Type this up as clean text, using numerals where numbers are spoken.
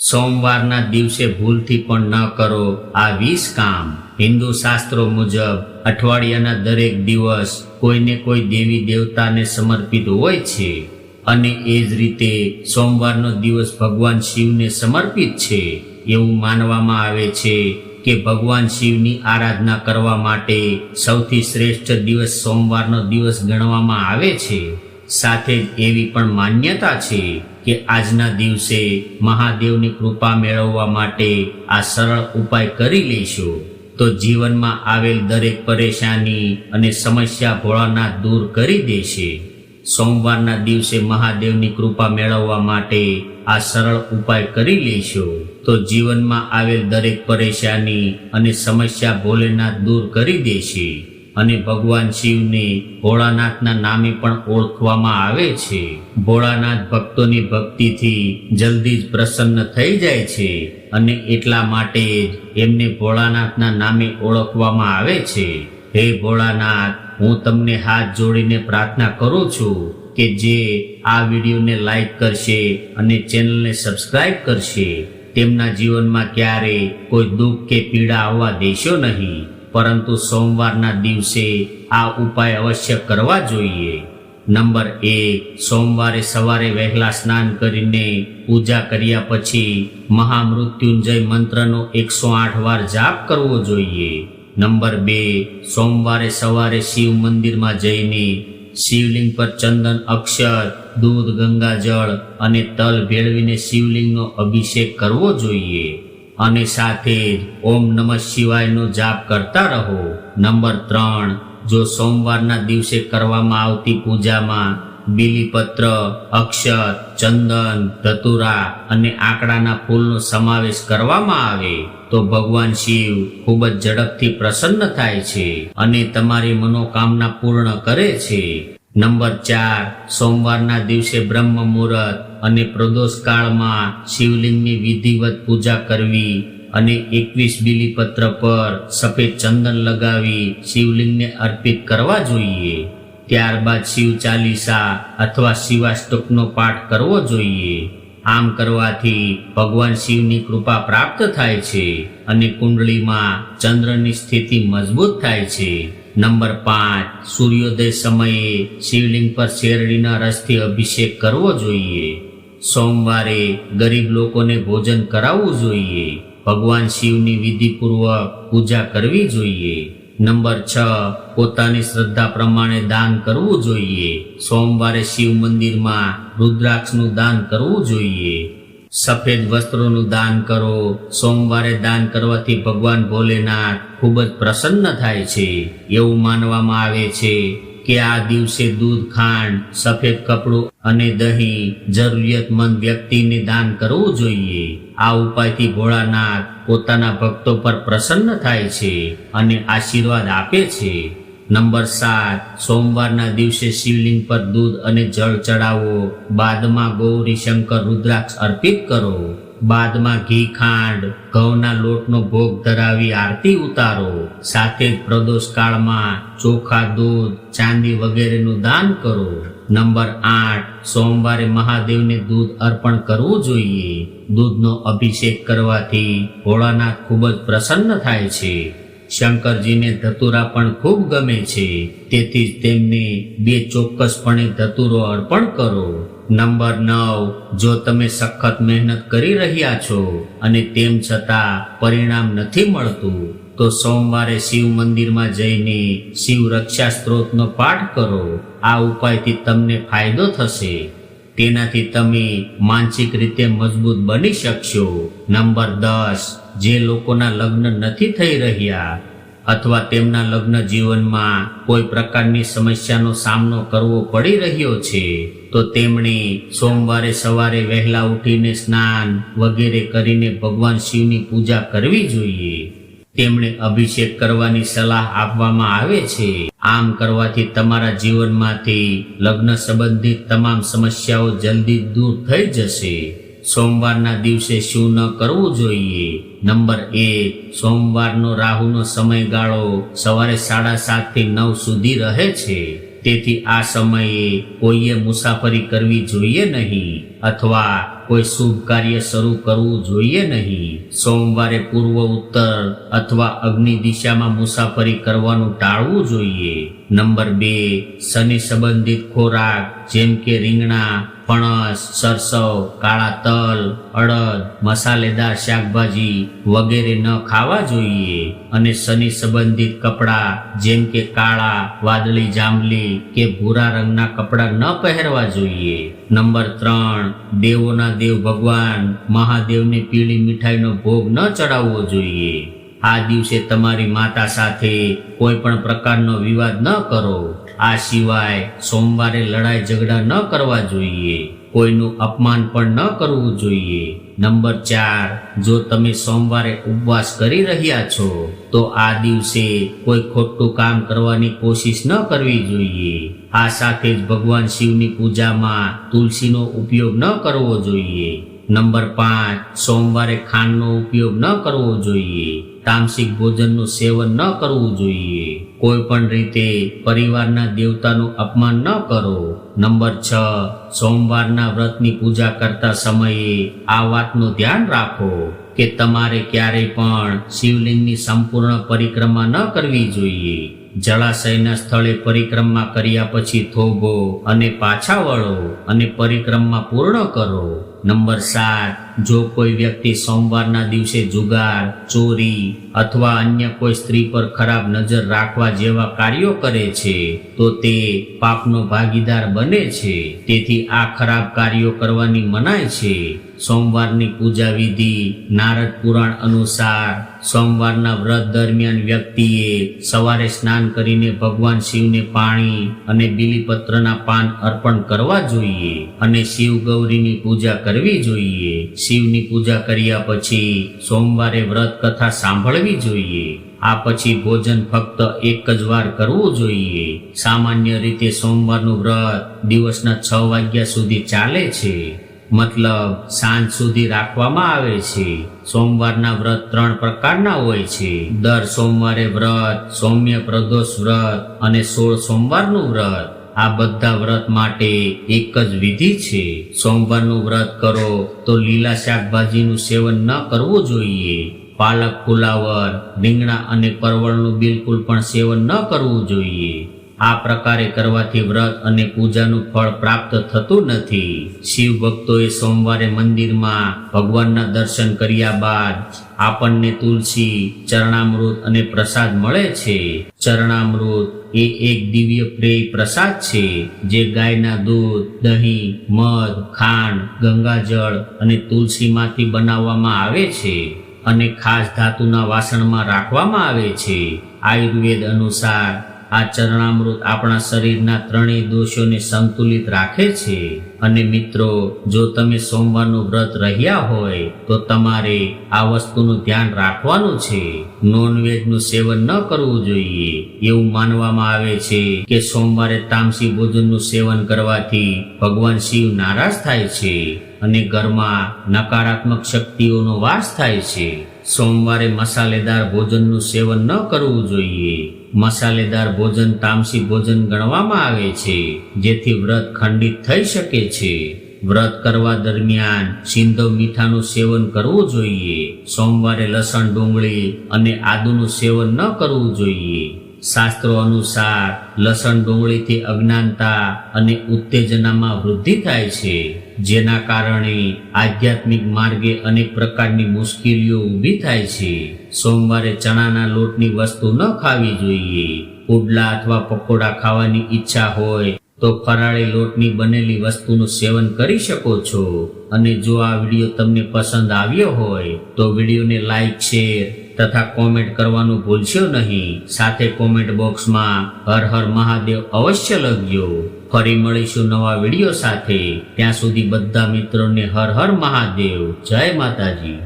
સોમવારના દિવસે ભૂલથી પણ ન કરો આ 20 કામ. હિન્દુ શાસ્ત્રો મુજબ અઠવાડિયાના દરેક દિવસ કોઈને કોઈ દેવી દેવતાને સમર્પિત હોય છે અને એ જ રીતે સોમવારનો દિવસ ભગવાન શિવને સમર્પિત છે. એવું માનવામાં આવે છે કે ભગવાન શિવની આરાધના કરવા માટે સૌથી શ્રેષ્ઠ દિવસ સોમવારનો દિવસ ગણવામાં આવે છે. સાથે જ એવી પણ માન્યતા છે કે આજના દિવસે મહાદેવની કૃપા મેળવવા માટે આ સરળ ઉપાય કરી લેશો તો જીવનમાં આવેલ દરેક પરેશાની અને સમસ્યા ભોળાનાથ દૂર કરી દેશે. સોમવારના દિવસે મહાદેવની કૃપા મેળવવા માટે આ સરળ ઉપાય કરી લેશો તો જીવનમાં આવેલ દરેક પરેશાની અને સમસ્યા ભોલેનાથ દૂર કરી દેશે. અને ભગવાન શિવને ભોળાનાથના નામે પણ ઓળખવામાં આવે છે. ભોળાનાથ ભક્તોની ભક્તિથી જલ્દી જ પ્રસન્ન થઈ જાય છે અને એટલા માટે જ એમને ભોળાનાથના નામે ઓળખવામાં આવે છે. હે ભોળાનાથ, હું તમને હાથ જોડીને પ્રાર્થના કરું છું કે જે આ વિડીયોને લાઈક કરશે અને ચેનલને સબસ્ક્રાઇબ કરશે તેમના જીવનમાં ક્યારેય કોઈ દુઃખ કે પીડા આવવા દેશો નહીં, પરંતુ સોમવારના દિવસે આ ઉપાય અવશ્ય કરવા જોઈએ. નંબર 1, સોમવારે સવારે વહેલા સ્નાન કરીને પૂજા કર્યા પછી મહામૃત્યુંજય મંત્રનો 108 વાર જાપ કરવો જોઈએ. નંબર 2, સોમવારે સવારે શિવ મંદિરમાં જઈને શિવલિંગ પર ચંદન, અક્ષત, દૂધ, ગંગાજળ અને તલ ભેળવીને શિવલિંગનો અભિષેક કરવો જોઈએ અને સાથે જ ઓમ નમઃ શિવાયનો જાપ કરતા રહો. નંબર 3, જો સોમવારના દિવસે કરવામાં આવતી પૂજામાં બીલીપત્ર, અક્ષત, ચંદન, ધતુરા અને આંકડાના ફૂલનો સમાવેશ કરવામાં આવે તો ભગવાન શિવ ખૂબ જ ઝડપથી પ્રસન્ન થાય છે અને તમારી મનોકામના પૂર્ણ કરે છે. નંબર 4, સોમવારના દિવસે બ્રહ્મ મુહૂર્ત અને પ્રદોષ કાળમાં શિવલિંગની વિધિવત પૂજા કરવી અને 21 બીલીપત્ર પર સફેદ ચંદન લગાવી શિવલિંગને અર્પિત કરવા જોઈએ. ત્યારબાદ શિવ ચાલીસા અથવા શિવાષ્ટકનો પાઠ કરવો જોઈએ. આમ કરવાથી ભગવાન શિવની કૃપા પ્રાપ્ત થાય છે અને કુંડળીમાં ચંદ્રની સ્થિતિ મજબૂત થાય છે. નંબર 5, સૂર્યોદય સમયે શિવલિંગ પર શેરડીના રસથી અભિષેક કરવો જોઈએ. સોમવારે ગરીબ લોકોને ભોજન કરાવવું જોઈએ. ભગવાન શિવની વિધિપૂર્વક પૂજા કરવી જોઈએ. નંબર 6, પોતાની શ્રદ્ધા પ્રમાણે દાન કરવું જોઈએ. સોમવારે શિવ મંદિરમાં રુદ્રાક્ષનું દાન કરવું જોઈએ. સફેદ વસ્ત્રોનું દાન કરો. સોમવારે દાન કરવાથી ભગવાન ભોલેનાથ ખૂબ જ પ્રસન્ન થાય છે. એવું માનવામાં આવે છે કે આ દિવસે દૂધ, ખાંડ, સફેદ કપડું અને દહીં જરૂરિયાતમંદ વ્યક્તિને દાન કરવું જોઈએ. આ ઉપાયથી ભોળાનાથ પોતાના ભક્તો પર પ્રસન્ન થાય છે અને આશીર્વાદ આપે છે. નંબર 7, સોમવારના દિવસે શિવલિંગ પર દૂધ અને જળ ચડાવો. બાદમાં ગૌરી શંકર રુદ્રાક્ષ અર્પિત કરો. બાદમાં ઘી, ખાંડ, ઘઉંના લોટનો ભોગ ધરાવી આરતી ઉતારો. સાથે જ પ્રદોષ કાળમાં ચોખા, દૂધ, ચાંદી વગેરેનું દાન કરો. નંબર 8, સોમવારે મહાદેવને દૂધ અર્પણ કરવું જોઈએ. દૂધનો અભિષેક કરવાથી ભોળાનાથ ખૂબ જ પ્રસન્ન થાય છે. શંકરજીને ધતુરા પણ ખૂબ ગમે છે, તેથી જ તેમને 2 ચોક્કસપણે ધતુરો અર્પણ કરો. નંબર 9, જો તમે સખત મહેનત કરી રહ્યા છો અને તેમ છતાં પરિણામ નથી મળતું તો સોમવારે શિવ મંદિરમાં જઈને શિવ રક્ષા સ્ત્રોતનો પાઠ કરો. આ ઉપાયથી તમને ફાયદો થશે. તેનાથી તમે માનસિક રીતે મજબૂત બની શકશો. નંબર 10, જે લોકોના લગ્ન નથી થઈ રહ્યા અથવા તેમના લગ્ન જીવનમાં કોઈ પ્રકારની સમસ્યાનો સામનો કરવો પડી રહ્યો છે તો તેમણે સોમવારે સવારે વહેલા ઉઠીને સ્નાન વગેરે કરીને ભગવાન શિવની પૂજા કરવી જોઈએ. તેમણે અભિષેક કરવાની સલાહ આપવામાં આવે છે. આમ કરવાથી તમારા જીવનમાંથી લગ્ન સંબંધિત તમામ સમસ્યાઓ જલ્દી દૂર થઈ જશે. સોમવારના દિવસે શું ન કરવું જોઈએ? નંબર 1, સોમવારનો રાહુનો સમયગાળો સવારે 7:30 થી 9 સુધી રહે છે. તેથી આ સમયે કોઈએ મુસાફરી કરવી જોઈએ નહીં અથવા કોઈ શુભ કાર્ય શરૂ કરવું જોઈએ નહીં. સોમવારે પૂર્વ, ઉત્તર અથવા અગ્નિ દિશામાં મુસાફરી કરવાનું ટાળવું જોઈએ. નંબર 2, શનિ સંબંધિત ખોરાક જેમ કે રીંગણા, ફણસ, સરસવ, કાળા તલ, અડદ, મસાલેદાર શાકભાજી વગેરે ન ખાવા જોઈએ અને શનિ સંબંધિત કપડાં જેમ કે કાળા, વાદળી, જાંબલી કે ભૂરા રંગના કપડાં ન પહેરવા જોઈએ. નંબર 3, દેવોના દેવ ભગવાન મહાદેવને પીળી મીઠાઈનો ભોગ ન ચડાવવો જોઈએ. આ દિવસે તમારી માતા સાથે કોઈ પણ પ્રકારનો વિવાદ ન કરો. આ સિવાય સોમવારે લડાઈ ઝઘડા ન કરવા જોઈએ. કોઈનું અપમાન પણ ન કરવું જોઈએ. નંબર 4, જો તમે સોમવારે ઉપવાસ કરી રહ્યા છો તો આ દિવસે કોઈ ખોટું કામ કરવાની કોશિશ ન કરવી જોઈએ. આ સાથે જ ભગવાન શિવની પૂજામાં તુલસીનો ઉપયોગ ન કરવો જોઈએ. નંબર 5, સોમવારે ખાંડનો ઉપયોગ ન કરવો જોઈએ. તામસિક ભોજનનું સેવન ન કરવું જોઈએ. કોઈ પણ રીતે પરિવારના દેવતાનું અપમાન ન કરો. નંબર 6, સોમવારના વ્રતની પૂજા કરતા સમયે આ વાતનું ધ્યાન રાખો કે તમારે ક્યારેય પણ શિવલિંગની સંપૂર્ણ પરિક્રમા ન કરવી જોઈએ. જળાશયના સ્થળે પરિક્રમા કર્યા પછી થોભો અને પાછા વળો અને પરિક્રમા પૂર્ણ કરો. નંબર 7, જો કોઈ વ્યક્તિ સોમવારના દિવસે જુગાર, ચોરી અથવા અન્ય કોઈ સ્ત્રી પર ખરાબ નજર રાખવા જેવા કાર્યો કરે છે તો તે પાપનો ભાગીદાર બને છે. તેથી આ ખરાબ કાર્યો કરવાની મનાઈ છે. સોમવારની પૂજા વિધિ નારદ પુરાણ અનુસાર સોમવારના વ્રત દરમિયાન વ્યક્તિએ સવારે સ્નાન કરીને ભગવાન શિવને પાણી અને બીલીપત્રના પાન અર્પણ કરવા જોઈએ અને શિવ ગૌરીની પૂજા કરવી જોઈએ. શિવની પૂજા કર્યા પછી સોમવારે વ્રત કથા સાંભળવી જોઈએ. આ પછી ભોજન ફક્ત એક જ વાર કરવું જોઈએ. સામાન્ય રીતે સોમવારનું વ્રત દિવસના 6 વાગ્યા સુધી ચાલે છે, મતલબ સાંજ સુધી રાખવામાં આવે છે. સોમવારના વ્રત 3 પ્રકારના હોય છે. દર સોમવારે વ્રત, સૌમ્ય પ્રદોષ વ્રત અને 16 સોમવારનું વ્રત. આ બધા વ્રત માટે એક જ વિધિ છે. સોમવારનું વ્રત કરો તો લીલા શાકભાજીનું સેવન ન કરવું જોઈએ. પાલક, ફુલાવર, રીંગણા અને પરવળનું બિલકુલ પણ સેવન ન કરવું જોઈએ. આ પ્રકારે કરવાથી વ્રત અને પૂજાનું ફળ પ્રાપ્ત થતું નથી. શિવ ભક્તોએ સોમવારે મંદિરમાં ભગવાનના દર્શન કર્યા બાદ આપણને તુલસી, ચરણામૃત અને પ્રસાદ મળે છે. ચરણામૃત એ એક દિવ્ય પ્રેય પ્રસાદ છે જે ગાયના દૂધ, દહીં, મધ, ખાંડ, ગંગાજળ અને તુલસીમાંથી બનાવવામાં આવે છે અને ખાસ ધાતુના વાસણમાં રાખવામાં આવે છે. આયુર્વેદ અનુસાર આ ચરણામૃત આપણા શરીરના 3 દોષોને સંતુલિત રાખે છે. અને મિત્રો, જો તમે સોમવારનું વ્રત રહ્યા હોય તો તમારે આ વસ્તુનું ધ્યાન રાખવાનું છે. નોનવેજનું સેવન ન કરવું જોઈએ. એવું માનવામાં આવે છે કે સોમવારે તામસી ભોજનનું સેવન કરવાથી ભગવાન શિવ નારાજ થાય છે અને ઘરમાં નકારાત્મક શક્તિઓનો વાસ થાય છે. સોમવારે મસાલેદાર ભોજનનું સેવન ન કરવું જોઈએ. મસાલેદાર ભોજન તામસી ભોજન ગણવામાં આવે છે, જેથી વ્રત ખંડિત થઈ શકે છે. વ્રત કરવા દરમિયાન સિંધવ મીઠાનું સેવન કરવું જોઈએ. સોમવારે લસણ, ડુંગળી અને આદુનું સેવન ન કરવું જોઈએ. શાસ્ત્રો અનુસાર લસણ ડુંગળીથી અજ્ઞાનતા અને ઉત્તેજનામાં વૃદ્ધિ થાય છે, જેના કારણે આધ્યાત્મિક માર્ગે અનેક પ્રકારની મુશ્કેલીઓ ઊભી થાય છે. સોમવારે ચણાના લોટની વસ્તુ ન ખાવી જોઈએ. પુડલા અથવા પકોડા ખાવાની ઈચ્છા હોય તો ફરાળી લોટની બનેલી વસ્તુનું સેવન કરી શકો છો. અને જો આ વિડીયો તમને પસંદ આવ્યો હોય તો વિડીયોને લાઈક, શેર તથા કોમેન્ટ કરવાનું ભૂલશો નહીં. સાથે કોમેન્ટ બોક્સમાં હર હર મહાદેવ અવશ્ય લખજો. ફરી મળીશું નવા વિડીયો સાથે. ત્યાં સુધી બધા મિત્રોને હર હર મહાદેવ. જય માતાજી.